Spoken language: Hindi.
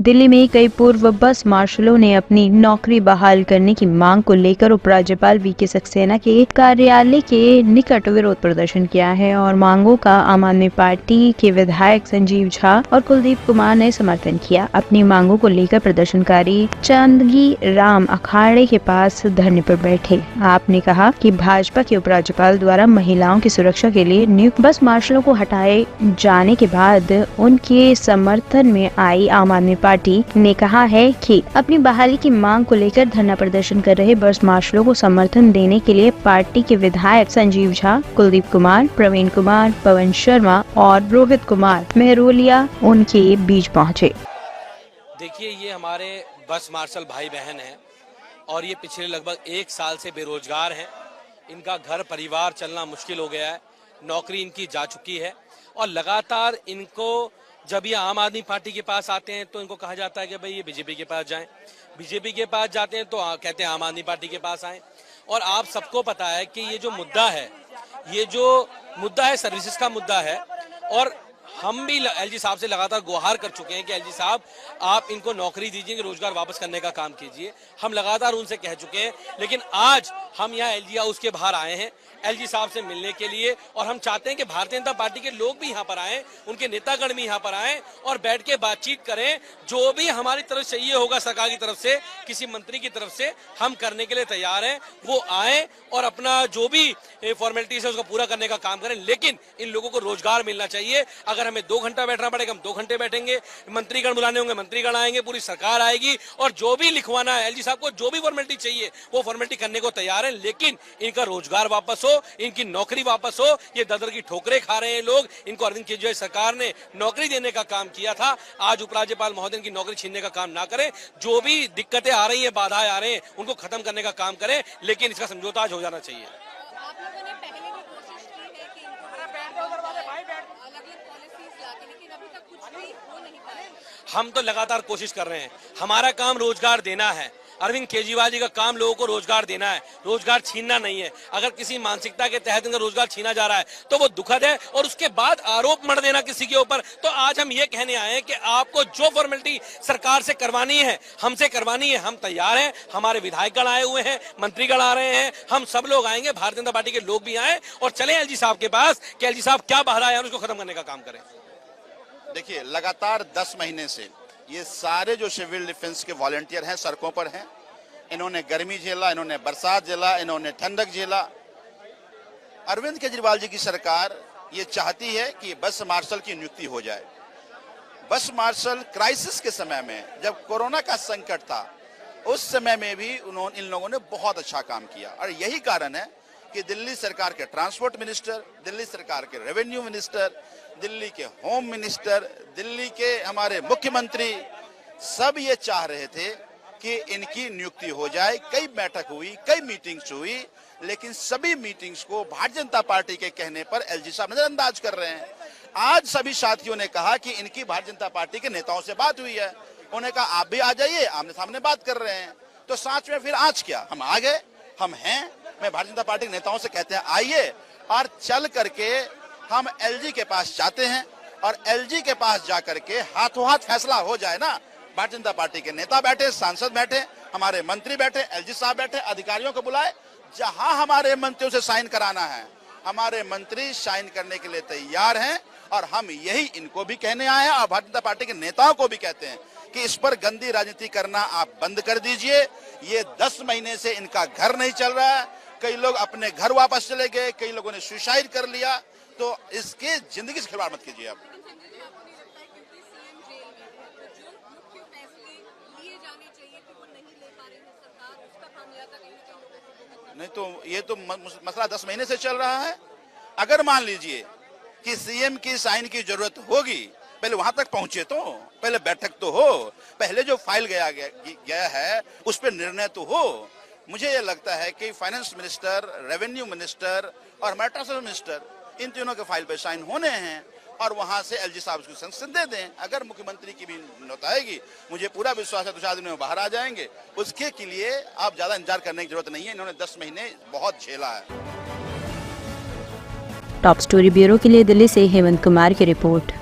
दिल्ली में कई पूर्व बस मार्शलों ने अपनी नौकरी बहाल करने की मांग को लेकर उपराज्यपाल वीके सक्सेना के कार्यालय के निकट विरोध प्रदर्शन किया है और मांगों का आम आदमी पार्टी के विधायक संजीव झा और कुलदीप कुमार ने समर्थन किया। अपनी मांगों को लेकर प्रदर्शनकारी चंदगी राम अखाड़े के पास धरने पर बैठे। आपने कहा कि भाजपा के उपराज्यपाल द्वारा महिलाओं की सुरक्षा के लिए नियुक्त बस मार्शलों को हटाए जाने के बाद उनके समर्थन में आई आम आदमी पार्टी ने कहा है कि अपनी बहाली की मांग को लेकर धरना प्रदर्शन कर रहे बस मार्शलों को समर्थन देने के लिए पार्टी के विधायक संजीव झा, कुलदीप कुमार, प्रवीण कुमार, पवन शर्मा और रोहित कुमार मेहरोलिया उनके बीच पहुंचे। देखिए, ये हमारे बस मार्शल भाई बहन हैं और ये पिछले लगभग 1 साल से बेरोजगार हैं। इनका घर परिवार चलना मुश्किल हो गया है, नौकरी इनकी जा चुकी है और लगातार इनको जब ये आम आदमी पार्टी के पास आते हैं तो इनको कहा जाता है कि भाई ये बीजेपी के पास जाएं, बीजेपी के पास जाते हैं तो कहते हैं आम आदमी पार्टी के पास आएं। और आप सबको पता है कि ये जो मुद्दा है सर्विसेज का मुद्दा है और हम भी एलजी साहब से लगातार गुहार कर चुके हैं कि एलजी साहब आप इनको नौकरी दीजिए, रोजगार वापस करने का काम कीजिए। हम लगातार उनसे कह चुके हैं, लेकिन आज हम यहाँ एलजी हाउस के बाहर आए हैं एलजी साहब से मिलने के लिए और हम चाहते हैं कि भारतीय जनता पार्टी के लोग भी यहाँ पर आएं, उनके नेतागण भी यहाँ पर आएं और बैठ के बातचीत करें। जो भी हमारी तरफ से ये होगा सरकार की तरफ से, किसी मंत्री की तरफ से, हम करने के लिए तैयार हैं। वो आए और अपना जो भी फॉर्मेलिटीज है उसको पूरा करने का काम करें, लेकिन इन लोगों को रोजगार मिलना चाहिए। अगर हमें 2 घंटा बैठना पड़ेगा हम 2 घंटे बैठेंगे, मंत्रीगण बुलाने होंगे मंत्रीगण आएंगे, पूरी सरकार आएगी और जो भी लिखवाना है एलजी साहब को, जो भी फॉर्मेलिटी चाहिए वो फॉर्मेलिटी करने को तैयार है, लेकिन इनका रोजगार वापस हो, इनकी नौकरी वापस हो। ये दर की ठोकरें खा रहे हैं लोग। इनको अरविंद केजरीवाल सरकार ने नौकरी देने का काम किया था, आज उपराज्यपाल महोदय की नौकरी छीनने का काम ना करें। जो भी दिक्कतें आ रही है, बाधाएं आ रहे हैं, उनको खत्म करने का काम करें, लेकिन इसका समझौता आज हो जाना चाहिए। हम तो लगातार कोशिश कर रहे हैं, हमारा काम रोजगार देना है। अरविंद केजरीवाल जी का काम लोगों को रोजगार देना है, रोजगार छीनना नहीं है। अगर किसी मानसिकता के तहत इनका रोजगार छीना जा रहा है तो वो दुखद है और उसके बाद आरोप मढ़ देना किसी के ऊपर। तो आज हम ये कहने आए हैं कि आपको जो फॉर्मेलिटी सरकार से करवानी है, हमसे करवानी है, हम तैयार हैं। हमारे विधायकगण आए हुए हैं, मंत्रीगण आ रहे हैं, हम सब लोग आएंगे, भारतीय जनता पार्टी के लोग भी आए और चले एलजी साहब के पास कि एलजी साहब क्या बाधा है उसको खत्म करने का काम करें। देखिए, लगातार 10 महीने से ये सारे जो सिविल डिफेंस के वॉलंटियर हैं सड़कों पर हैं। इन्होंने गर्मी झेला, इन्होंने बरसात झेला, इन्होंने ठंडक झेला। अरविंद केजरीवाल जी की सरकार ये चाहती है कि बस मार्शल की नियुक्ति हो जाए। बस मार्शल क्राइसिस के समय में, जब कोरोना का संकट था, उस समय में भी इन लोगों ने बहुत अच्छा काम किया और यही कारण है कि दिल्ली सरकार के ट्रांसपोर्ट मिनिस्टर, दिल्ली सरकार के रेवेन्यू मिनिस्टर, दिल्ली के होम मिनिस्टर, दिल्ली के हमारे मुख्यमंत्री सब ये चाह रहे थे कि इनकी नियुक्ति हो जाए। कई बैठक हुई, कई मीटिंग्स हुई, लेकिन सभी मीटिंग्स को भारतीय जनता पार्टी के कहने पर एलजी साहब नजरअंदाज कर रहे हैं। आज सभी साथियों ने कहा कि इनकी भारतीय जनता पार्टी के नेताओं से बात हुई है, उन्होंने कहा आप भी आ जाइए, आमने सामने बात कर रहे हैं। तो साथ में फिर आज क्या, हम आ गए, हम हैं। मैं भारतीय जनता पार्टी के नेताओं से कहते हैं आइए और चल करके हम एलजी के पास जाते हैं और एलजी के पास जाकर के हाथों हाथ फैसला हो जाए ना। भारतीय जनता पार्टी के नेता बैठे, सांसद बैठे, हमारे मंत्री बैठे, एलजी साहब बैठे, अधिकारियों को बुलाए। जहां हमारे मंत्रियों से साइन कराना है, हमारे मंत्री साइन करने के लिए तैयार हैं और हम यही इनको भी कहने आए हैं और भारतीय जनता पार्टी के नेताओं को भी कहते हैं कि इस पर गंदी राजनीति करना आप बंद कर दीजिए। ये 10 महीने से इनका घर नहीं चल रहा है, कई लोग अपने घर वापस चले गए, कई लोगों ने सुसाइड कर लिया। तो इसके जिंदगी से खिलवाड़ मत कीजिए आप। नहीं तो ये तो मसला 10 महीने से चल रहा है। अगर मान लीजिए कि सीएम की साइन की जरूरत होगी, पहले वहां तक पहुंचे, तो पहले बैठक तो हो, पहले जो फाइल गया है उस पर निर्णय तो हो। मुझे ये लगता है कि फाइनेंस मिनिस्टर, रेवेन्यू मिनिस्टर और हमारे ट्रांसपोर्ट मिनिस्टर, इन तीनों के फाइल पे साइन होने हैं और वहां से एलजी साहब को संसद दे दें। अगर मुख्यमंत्री की भी नौबत आएगी, मुझे पूरा विश्वास है 2-4 दिनों में बाहर आ जाएंगे। उसके के लिए आप ज्यादा इंतजार करने की जरूरत नहीं है, इन्होंने 10 महीने बहुत झेला है। टॉप स्टोरी ब्यूरो के लिए दिल्ली से हेमंत कुमार की रिपोर्ट।